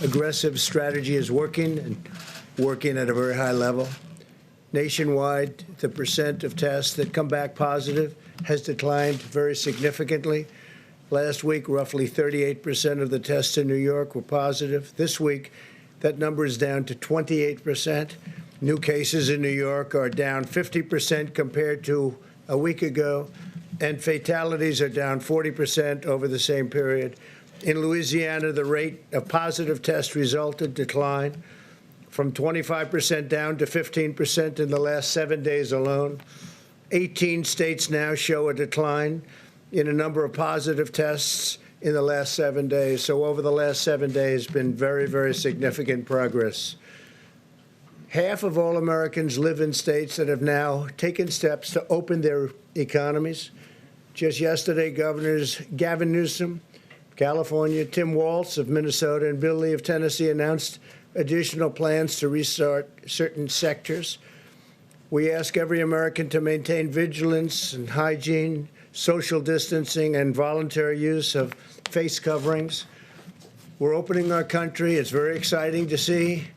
aggressive strategy is working and working at a very high level. Nationwide, the percent of tests that come back positive has declined very significantly. Last week, roughly 38% of the tests in New York were positive. This week, that number is down to 28%. New cases in New York are down 50% compared to a week ago, and fatalities are down 40% over the same period. In Louisiana, the rate of positive test resulted declined from 25% down to 15% in the last 7 days alone. 18 states now show a decline in a number of positive tests in the last 7 days. So over the last 7 days, been very, very significant progress. Half of all Americans live in states that have now taken steps to open their economies. Just yesterday, Governors Gavin Newsom, California, Tim Walz of Minnesota, and Bill Lee of Tennessee announced additional plans to restart certain sectors. We ask every American to maintain vigilance and hygiene, social distancing, and voluntary use of face coverings. We're opening our country. It's very exciting to see.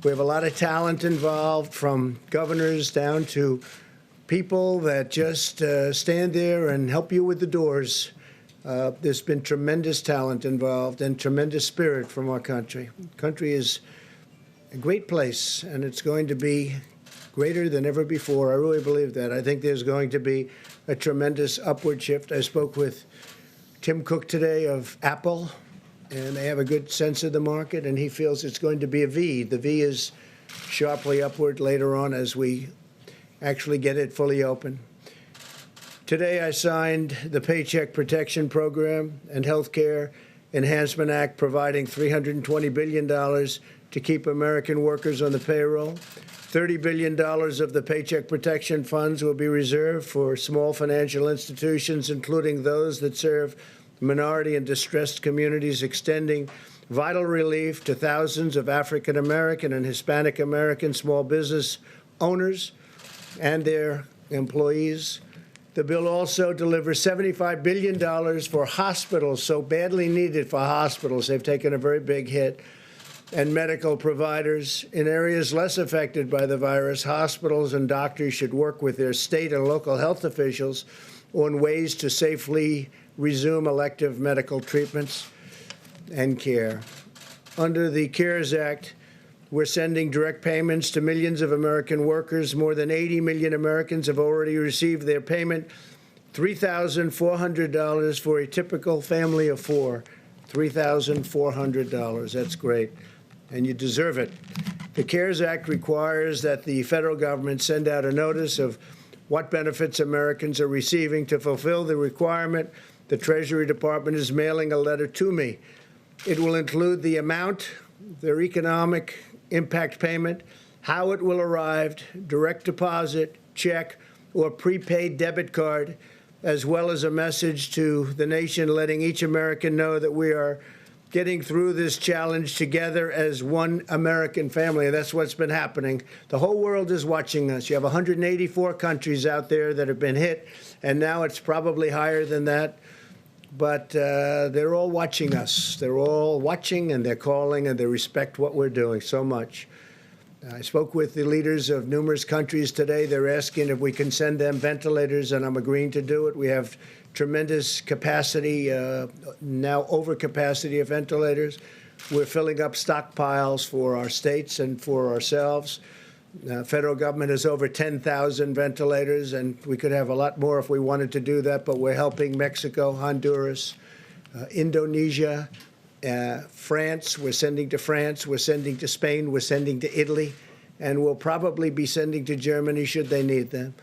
We have a lot of talent involved, from governors down to people that just stand there and help you with the doors. There's been tremendous talent involved and tremendous spirit from our country. The country is a great place, and it's going to be greater than ever before. I really believe that. I think there's going to be a tremendous upward shift. I spoke with Tim Cook today of Apple, and they have a good sense of the market, and he feels it's going to be a V. The V is sharply upward later on as we actually get it fully open. Today, I signed the Paycheck Protection Program and Healthcare Enhancement Act, providing $320 billion to keep American workers on the payroll. $30 billion of the Paycheck Protection Funds will be reserved for small financial institutions, including those that serve minority and distressed communities, extending vital relief to thousands of African American and Hispanic American small business owners and their employees. The bill also delivers $75 billion for hospitals, so badly needed for hospitals. They've taken a very big hit. And medical providers in areas less affected by the virus. Hospitals and doctors should work with their state and local health officials on ways to safely resume elective medical treatments and care. Under the CARES Act, we're sending direct payments to millions of American workers. More than 80 million Americans have already received their payment, $3,400 for a typical family of four. $3,400. That's great. And you deserve it. The CARES Act requires that the federal government send out a notice of what benefits Americans are receiving. To fulfill the requirement, the Treasury Department is mailing a letter to me. It will include the amount, their economic impact payment, how it will arrive, direct deposit, check, or prepaid debit card, as well as a message to the nation letting each American know that we are getting through this challenge together as one American family. And that's what's been happening. The whole world is watching us. You have 184 countries out there that have been hit, and now it's probably higher than that. But they're all watching us. They're all watching, and they're calling, and they respect what we're doing so much. I spoke with the leaders of numerous countries today. They're asking if we can send them ventilators, and I'm agreeing to do it. We have tremendous capacity, now overcapacity of ventilators. We're filling up stockpiles for our states and for ourselves. Federal government has over 10,000 ventilators, and we could have a lot more if we wanted to do that, but we're helping Mexico, Honduras, Indonesia, France. We're sending to France. We're sending to Spain. We're sending to Italy, and we'll probably be sending to Germany should they need them.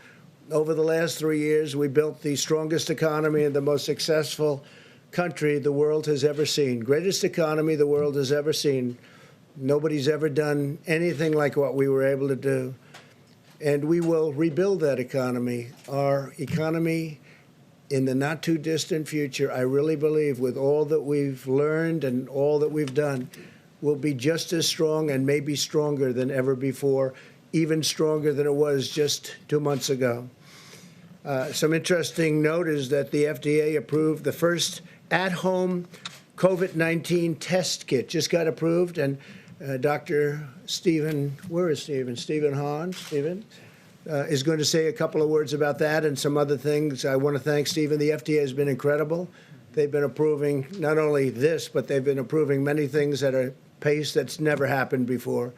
Over the last 3 years, we built the strongest economy and the most successful country the world has ever seen. Greatest economy the world has ever seen. Nobody's ever done anything like what we were able to do. And we will rebuild that economy. Our economy in the not too distant future, I really believe, with all that we've learned and all that we've done, will be just as strong and maybe stronger than ever before, even stronger than it was just 2 months ago. Some interesting note is that the FDA approved the first at-home COVID-19 test kit just got approved, and Dr. Stephen, where is Stephen? Stephen Hahn, Stephen, is going to say a couple of words about that and some other things. I want to thank Stephen. The FDA has been incredible. They've been approving not only this, but they've been approving many things at a pace that's never happened before.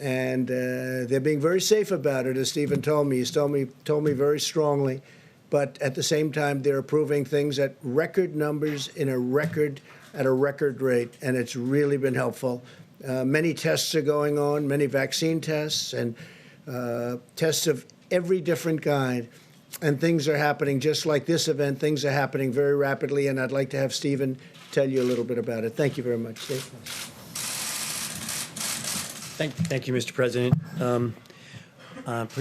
And they're being very safe about it, as Stephen told me. He's told me very strongly. But at the same time, they're approving things at record numbers at a record rate, and it's really been helpful. Many tests are going on, many vaccine tests, and tests of every different kind. And things are happening just like this event. Things are happening very rapidly, and I'd like to have Stephen tell you a little bit about it. Thank you very much, Steve. Thank you, Mr. President. Appreciate